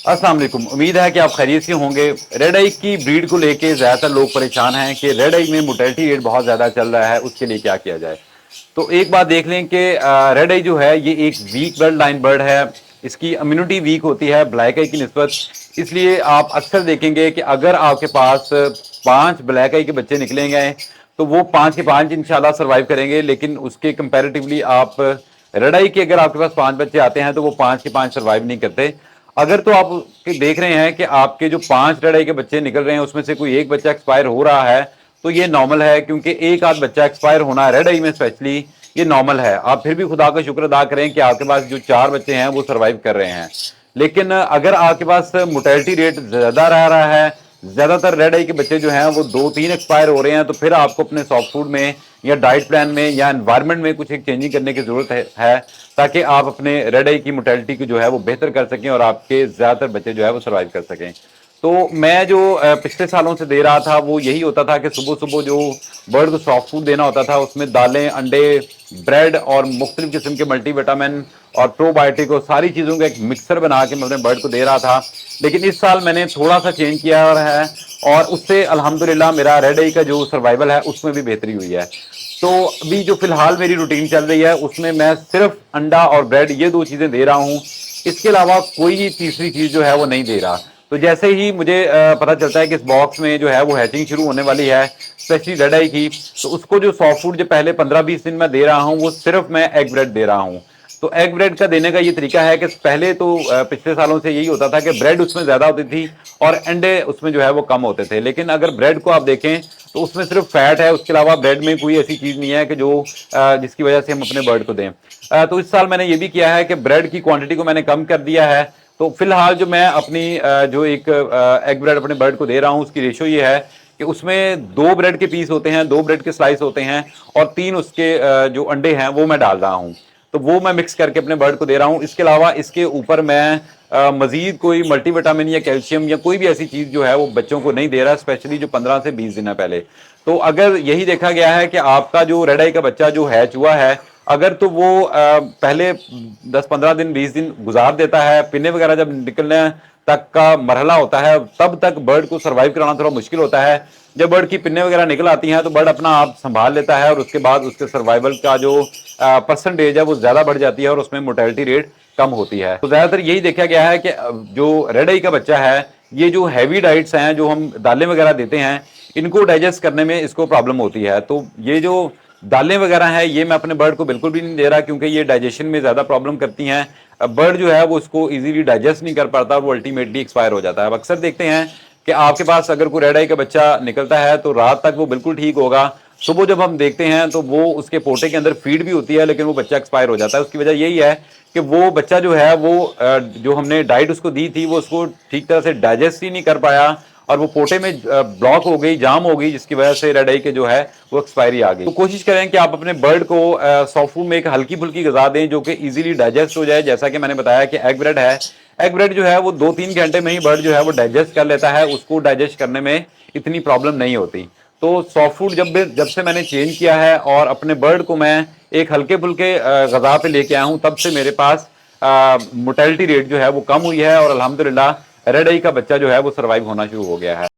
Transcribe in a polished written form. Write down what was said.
अस्सलाम वालेकुम। उम्मीद है कि आप खैरियत से होंगे। रेड आई की ब्रीड को लेके ज़्यादातर लोग परेशान हैं कि रेड आई में मोर्टेलिटी रेट बहुत ज़्यादा चल रहा है, उसके लिए क्या किया जाए। तो एक बात देख लें कि रेड आई जो है ये एक वीक ब्लड लाइन बर्ड है। इसकी इम्यूनिटी वीक होती है ब्लैक आई की निस्बत। इसलिए आप अक्सर देखेंगे कि अगर आपके पास 5 ब्लैक आई के बच्चे निकलेंगे तो वो 5 के 5 इंशाल्लाह सर्वाइव करेंगे, लेकिन उसके कंपैरेटिवली आप रेड आई के अगर आपके पास 5 बच्चे आते हैं तो वो 5 के 5 सर्वाइव नहीं करते। अगर तो आप देख रहे हैं कि आपके जो 5 रेड आई के बच्चे निकल रहे हैं उसमें से कोई एक बच्चा एक्सपायर हो रहा है तो ये नॉर्मल है, क्योंकि एक आध बच्चा एक्सपायर होना रेड आई में स्पेशली ये नॉर्मल है। आप फिर भी खुदा का शुक्र अदा करें कि आपके पास जो 4 बच्चे हैं वो सर्वाइव कर रहे हैं। लेकिन अगर आपके पास मोर्टेलिटी रेट ज्यादा रह रहा है, ज्यादातर रेड आई के बच्चे जो हैं वो 2-3 एक्सपायर हो रहे हैं, तो फिर आपको अपने सॉफ्ट फूड में या डाइट प्लान में या एनवायरनमेंट में कुछ एक चेंजिंग करने की जरूरत है ताकि आप अपने रेड आई की मोर्टेलिटी की जो है वो बेहतर कर सकें और आपके ज्यादातर बच्चे जो है वो सर्वाइव कर सकें। तो मैं जो पिछले सालों से दे रहा था वो यही होता था कि सुबह सुबह जो बर्ड को सॉफ्ट फूड देना होता था उसमें दालें, अंडे, ब्रेड और मुख्तलिफ किस्म के मल्टीविटामिन और प्रोबायोटिक और सारी चीज़ों का एक मिक्सर बना के मैं अपने बर्ड को दे रहा था। लेकिन इस साल मैंने थोड़ा सा चेंज किया है और उससे अल्हम्दुलिल्लाह मेरा रेड आई का जो सर्वाइवल है उसमें भी बेहतरी हुई है। तो अभी जो फिलहाल मेरी रूटीन चल रही है उसमें मैं सिर्फ अंडा और ब्रेड ये 2 चीज़ें दे रहा हूँ। इसके अलावा कोई तीसरी चीज़ जो है वो नहीं दे रहा। तो जैसे ही मुझे पता चलता है कि इस बॉक्स में जो है वो हैचिंग शुरू होने वाली है स्पेशली रेड आई की, तो उसको जो सॉफ्ट फूड जो पहले 15-20 दिन में दे रहा हूँ वो सिर्फ मैं एग ब्रेड दे रहा हूँ। तो एग ब्रेड का देने का ये तरीका है कि पहले तो पिछले सालों से यही होता था कि ब्रेड उसमें ज्यादा होती थी और अंडे उसमें जो है वो कम होते थे। लेकिन अगर ब्रेड को आप देखें तो उसमें सिर्फ फैट है, उसके अलावा ब्रेड में कोई ऐसी चीज नहीं है कि जो जिसकी वजह से हम अपने बर्ड को दें। तो इस साल मैंने ये भी किया है कि ब्रेड की क्वांटिटी को मैंने कम कर दिया है। तो फिलहाल जो मैं अपनी जो एक एग ब्रेड अपने बर्ड को दे रहा हूँ उसकी रेशो ये है कि उसमें 2 ब्रेड के पीस होते हैं, 2 ब्रेड के स्लाइस होते हैं और 3 उसके जो अंडे हैं वो मैं डाल रहा हूँ। तो वो मैं मिक्स करके अपने बर्ड को दे रहा हूँ। इसके अलावा इसके ऊपर मैं मजीद कोई मल्टीविटामिन या कैल्शियम या कोई भी ऐसी चीज जो है वो बच्चों को नहीं दे रहा, स्पेशली जो 15 से 20 दिन है पहले। तो अगर यही देखा गया है कि आपका जो रेड आई का बच्चा जो हैच हुआ है, अगर तो वो पहले 10-15 दिन 20 दिन गुजार देता है, पिन्ने वगैरह जब निकलने तक का मरहला होता है तब तक बर्ड को सर्वाइव कराना थोड़ा मुश्किल होता है। जब बर्ड की पिन्ने वगैरह निकल आती हैं तो बर्ड अपना आप संभाल लेता है और उसके बाद उसके सर्वाइवल का जो परसेंटेज है वो ज्यादा बढ़ जाती है और उसमें मोर्टेलिटी रेट कम होती है। तो ज्यादातर यही देखा गया है कि जो रेड आई का बच्चा है ये जो हैवी डाइट्स हैं जो हम दालें वगैरह देते हैं इनको डाइजेस्ट करने में इसको प्रॉब्लम होती है। तो ये जो दालें वगैरह है ये मैं अपने बर्ड को बिल्कुल भी नहीं दे रहा, क्योंकि ये डाइजेशन में ज्यादा प्रॉब्लम करती हैं। बर्ड जो है वो उसको इजीली डाइजेस्ट नहीं कर पाता और वो अल्टीमेटली एक्सपायर हो जाता है। अब अक्सर देखते हैं कि आपके पास अगर कोई रेड आई का बच्चा निकलता है तो रात तक वो बिल्कुल ठीक होगा, सुबह जब हम देखते हैं तो वो उसके पोटे के अंदर फीड भी होती है लेकिन वो बच्चा एक्सपायर हो जाता है। उसकी वजह यही है कि वो बच्चा जो है वो जो हमने डाइट उसको दी थी वो उसको ठीक तरह से डाइजेस्ट ही नहीं कर पाया और वो पोटे में ब्लॉक हो गई, जाम हो गई, जिसकी वजह से रेड आई के जो है वो एक्सपायरी आ गई। तो कोशिश करें कि आप अपने बर्ड को सॉफ्ट फूड में एक हल्की फुल्की गजा दें जो कि इजीली डाइजेस्ट हो जाए। जैसा कि मैंने बताया कि एग ब्रेड है, एग ब्रेड जो है वो 2-3 घंटे में ही बर्ड जो है वो डाइजेस्ट कर लेता है, उसको डाइजेस्ट करने में इतनी प्रॉब्लम नहीं होती। तो सॉफ्ट फूड जब से मैंने चेंज किया है और अपने बर्ड को मैं एक हल्के फुल्के गजा पे लेके आया हूँ तब से मेरे पास मोर्टेलिटी रेट जो है वो कम हुई है और अल्हम्दुलिल्लाह रेड आई का बच्चा जो है वो सर्वाइव होना शुरू हो गया है।